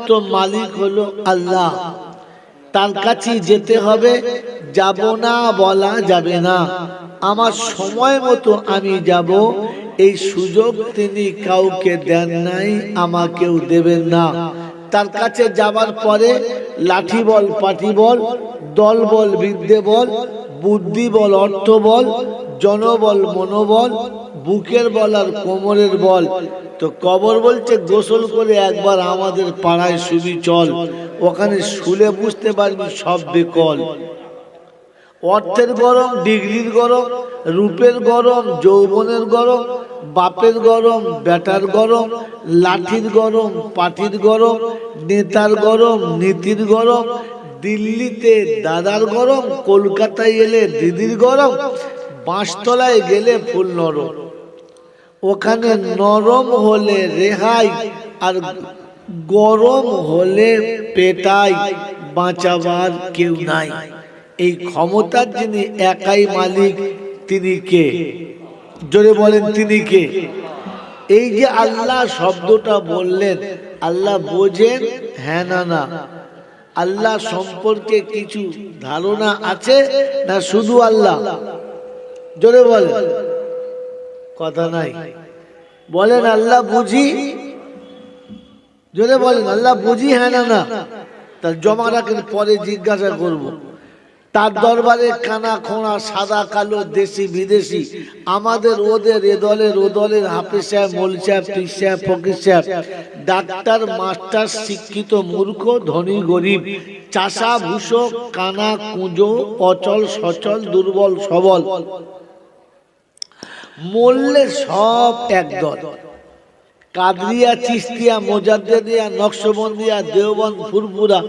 একমাত্র মালিক হলো আল্লাহ, তার কাছে যেতে হবে, যাব না বলা যাবে না। আমার সময় মতো আমি যাব, এই সুযোগ তিনি কাউকে দেন নাই, আমাকেও দেবেন না। তার কাছে যাবার পরে লাঠি বল, পাটি বল, দল বল, বিদ্যে বল, বুদ্ধি বল, অর্থ বল, জনবল, মনোবল, বুকের বল আর কোমরের বল। তো কবর বলছে গোসল করে একবার আমাদের পাড়ায় শুবি চল, ওখানে শুলে বুঝতে পারবি সব বেকল। অর্থের গরম, ডিগ্রির গরম, রূপের গরম, যৌবনের গরম, বাপের গরম, বেটার গরম, লাঠির গরম, পাটির গরম, নেতার গরম, নীতির গরম, দিল্লিতে দাদার গরম, কলকাতায় এলে দিদির গরম, বাঁশতলায় গেলে ফুল নরম। ওখানে নরম হলে রেহাই, আর গরম হলে পেটাই, বাঁচাবার কেউ নাই। এই ক্ষমতার যিনি একাই মালিক, তিনি কে? জোরে বলেন, তিনি কে? এই যে আল্লাহ শব্দটা বললেন, আল্লাহ বোঝেন? হ্যাঁ না না? আল্লাহ সম্পর্কে কিছু ধারণা আছে না শুধু আল্লাহ? জোরে বলেন, কথা নাই। বলেন আল্লাহ বুঝি? জোরে বলেন আল্লাহ বুঝি, হ্যাঁ না না? তার জমা রাখেন, পরে জিজ্ঞাসা করব। তার দরবারে কানা খোঁড়া, সাদা কালো, দেশি বিদেশি, আমাদের ওদের, এ দলের ও দলের, হাফেজ সাহেব, মৌল সাহেব, পীর সাহেব, ফকির সাহেব, ডাক্তার, মাস্টার, শিক্ষিত, মূর্খ, ধনী, গরিব, চাষা, ভূষক, কানা, কুঁজো, অচল, সচল, দুর্বল, সবল, মরলে সব একদল। কাদরিয়া, চিশতিয়া, মোজাদ্দেদিয়া, নকশবন্দিয়া, দেওবন্দ, ফুরফুরা,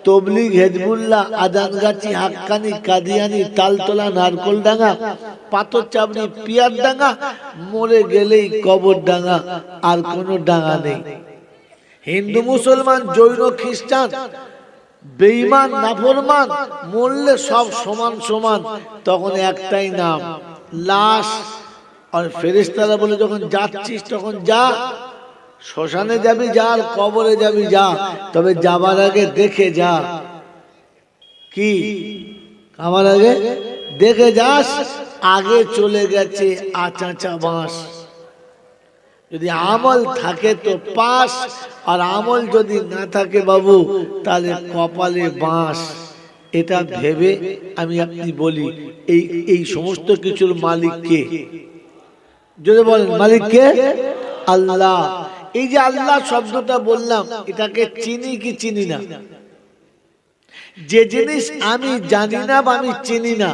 তবলিগ, হেজবুল্লাহ, আজানগাছি, হাক্কানি, কাদিয়ানি, তালতলা, নারকলডাঙ্গা, পাথর চাবড়ি, পিয়ার ডাঙ্গা, মরে গেলেই কবর ডাঙ্গা, আর কোনো ডাঙ্গা নেই। হিন্দু, মুসলমান, জৈন, খ্রিস্টান, বেঈমান, নাফরমান, মরলে সব সমান সমান। তখন একটাই নাম, লাশ। আর ফেরেশতারা বলে যখন যাচ্ছিস তখন যা, শ্মশানে যাবি যা, আর কবরে যাবি যা, তবে যাবার আগে দেখে যা। কি? আমার আগে দেখে যাস, আগে চলে গেছে আচাচা বাঁশ। যদি আমল থাকে তো পাস, আর আমল যদি না থাকে বাবু, তাহলে কপালে বাঁশ। এটা ভেবে আমি আপনি বলি, এই সমস্ত কিছুর মালিক কে? যদি বলেন মালিক কে? আল্লাহ। এই যে আল্লাহ শব্দটা বললাম, এটাকে চিনি কি চিনি না? যে জিনিস আমি জানি না বা আমি চিনি না,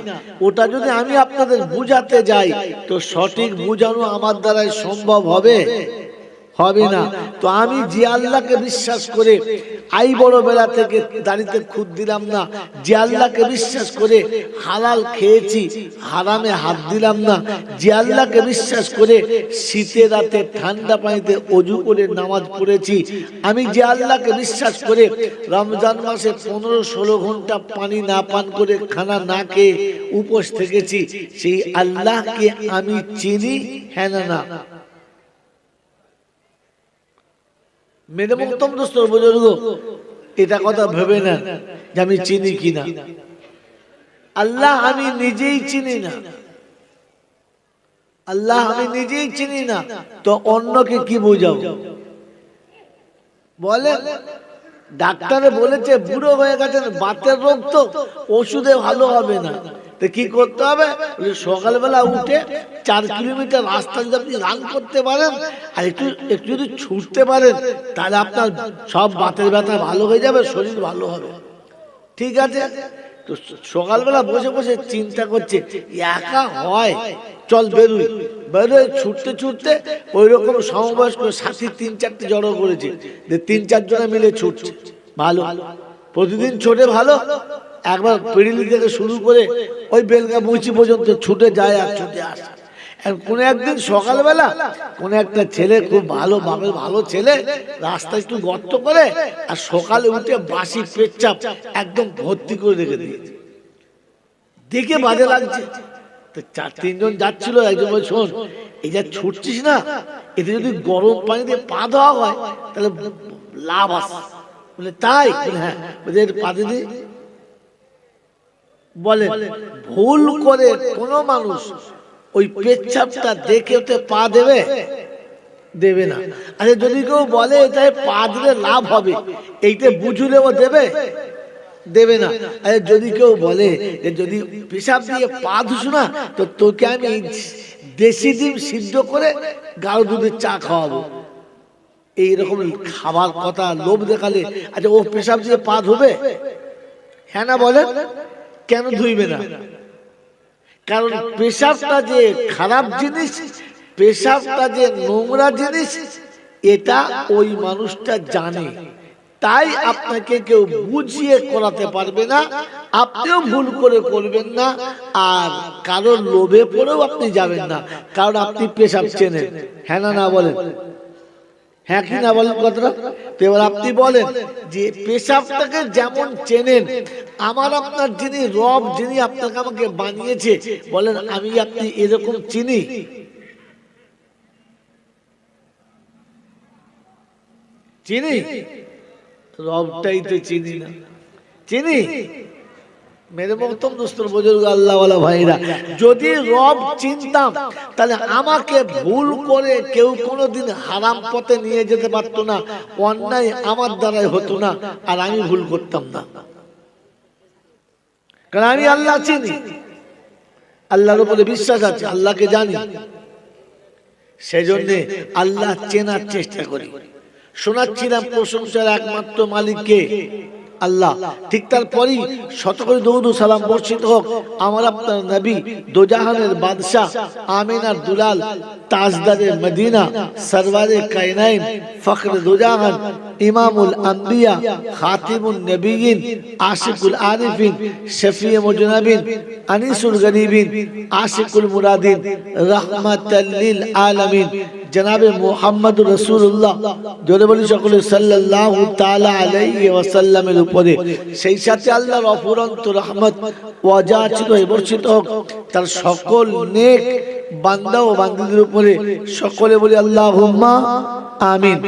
ওটা যদি আমি আপনাদের বুঝাতে যাই, তো সঠিক বুঝানো আমার দ্বারাই সম্ভব হবে? হবে না। তো আমি যে আল্লাহকে বিশ্বাস করে আই বড় বেলা থেকে দাড়িতে খুদ দিলাম না, যে আল্লাহকে বিশ্বাস করে হালাল খেয়েছি, হারামে হাত দিলাম না, যে আল্লাহকে বিশ্বাস করে শীতে রাতে ঠান্ডা পানিতে অজু করে নামাজ পড়েছি, আমি যে আল্লাহকে বিশ্বাস করে রমজান মাসে 15-16 ঘন্টা পানি না পান করে, খানা না খেয়ে উপোস থেকেছি, সেই আল্লাহকে আমি চিনি, হ্যাঁ না না? মেরে মুক্তম দোস্ত বুজুর্গ, এটা কথা ভেবে না যে আমি চিনি কিনা। আল্লাহ আমি নিজেই চিনি না, আল্লাহ আমি নিজেই চিনি না, তো অন্যকে কি বোঝাবো? বলে ডাক্তারে বলেছে বুড়ো হয়ে গেছেন, বাতের রোগ, তো ওষুধে ভালো হবে না, তো কি করতে হবে? সকালবেলা উঠে 4 কিলোমিটার রাস্তা যদি আপনি রান করতে পারেন, আর একটু যদি ছুটতে পারেন, তাহলে আপনার সব বাতের ব্যথা ভালো হয়ে যাবে, শরীর ভালো হবে। ঠিক আছে, তো সকালবেলা বসে বসে চিন্তা করছে, একা হয়, চল বেরোই। বেরোয় ছুটতে ছুটতে ওই রকম সমবয়স্ক সাথী 3-4টে জড়ো করেছে, 3-4 জনে মিলে ছুটছে। ভালো, প্রতিদিন ছোটে ভালো। একবার পেরিলি থেকে শুরু করে ওই বেলগা মুচি পর্যন্ত ছুটে যায় আর ছুটে আসে। কোন একদিন সকালবেলা কোন একটা ছেলে, খুব ভালো বাপের ভালো ছেলে, রাস্তায় একটু গর্ত করে আর সকালে উঠে বাসি পেচ্ছাপ একদম ভর্তি করে রেখে দিয়েছে। দেখে বাজে লাগছে, তো 4-3 জন যাচ্ছিল, একজন বলে শোন, এই যা ছুটছিস না, এতে যদি গরম পানি দিয়ে পা ধোয়া হয় তাহলে লাভ আছে। বলে তাই? হ্যাঁ। এর পা দিদি বলে ভুল করে কোন মানুষ ওই পেচ্ছাপটা দেখে ওতে পা দেবে? দেবে না। আরে যদি কেউ বলে এটাই পা দিলে লাভ হবে, এইটা বুঝলে ও দেবে? দেবে না। আরে যদি কেউ বলে যে যদি পেশাব দিয়ে পা ধুসু না তো তোকে আমি দেশি ডিম সিদ্ধ করে গাঢ় দুধের চা খাওয়াবো, এইরকম খাবার কথা লোভ দেখালে আচ্ছা ও পেশাব দিয়ে পা ধুবে? হ্যাঁ না বলে? কেন ধুইবে না? কারণ পেশাবটা যে খারাপ জিনিস, পেশাবটা যে নোংরা জিনিস, এটা ওই মানুষটা জানে। তাই আপনাকে কেউ বুঝিয়ে করাতে পারবে না, আপনিও ভুল করে করবেন না, আর কারোর লোভে পড়েও আপনি যাবেন না, কারণ আপনি পেশাব চেনেন। হ্যাঁ না না বলেন? হ্যাঁ কি না বলেন কথাটা? তো এবার আপনি বলেন যে পেশাবটাকে যেমন চেনেন, আমার আপনার যিনি রব, যিনি আপনাকে আমাকে বানিয়েছে, বলেন আমি আপনি এরকম চিনি? চিনি? রবটাই তো চিনি না। চিনি? মেরে মহতম দোস্তর বুজুর্গ আল্লাহওয়ালা ভাইরা, যদি রব চিনতাম তাহলে আমাকে ভুল করে কেউ কোনোদিন হারাম পথে নিয়ে যেতে পারতো না, অন্যায় আমার দ্বারাই হতো না, আর আমি ভুল করতাম না। কারণ আমি আল্লাহ চিনি, আল্লাহর উপরে বিশ্বাস আছে, আল্লাহকে জানি, সেজন্য আল্লাহ চেনার চেষ্টা করি। শোনাচ্ছিলাম প্রশংসার একমাত্র মালিককে, আল্লাহ। ঠিক তারপরই শত করে দরুদ ও সালাম বর্ষিত হোক আমার আপনার নবী, দোজাহানের বাদশাহ, আমিনার দুলাল, তাজদারে মদিনা, সরওয়ারে কায়নাইন, ফখরে দোজাহান, ইমামুল আম্বিয়া, খাতিমুন নবিয়িন, আশিকুল আরিফিন, শফিয়ে মুজনাবিন, আনিসুল গরিবিন, আশিকুল মুরাদিন, রাহমাতাল লিল আলামিন, জনাবে মুহাম্মদুর রাসূলুল্লাহ, জোরে বলি সকলে সাল্লাল্লাহু তাআলা আলাইহি ওয়াসাল্লামের উপরে, সেই সাথে আল্লাহর অফুরন্ত রহমত ওয়াজাচিত বর্ষিত হোক তার সকল নেক বান্দা ও বান্দীদের উপরে। সকলে বলি আল্লাহুম্মা আমিন।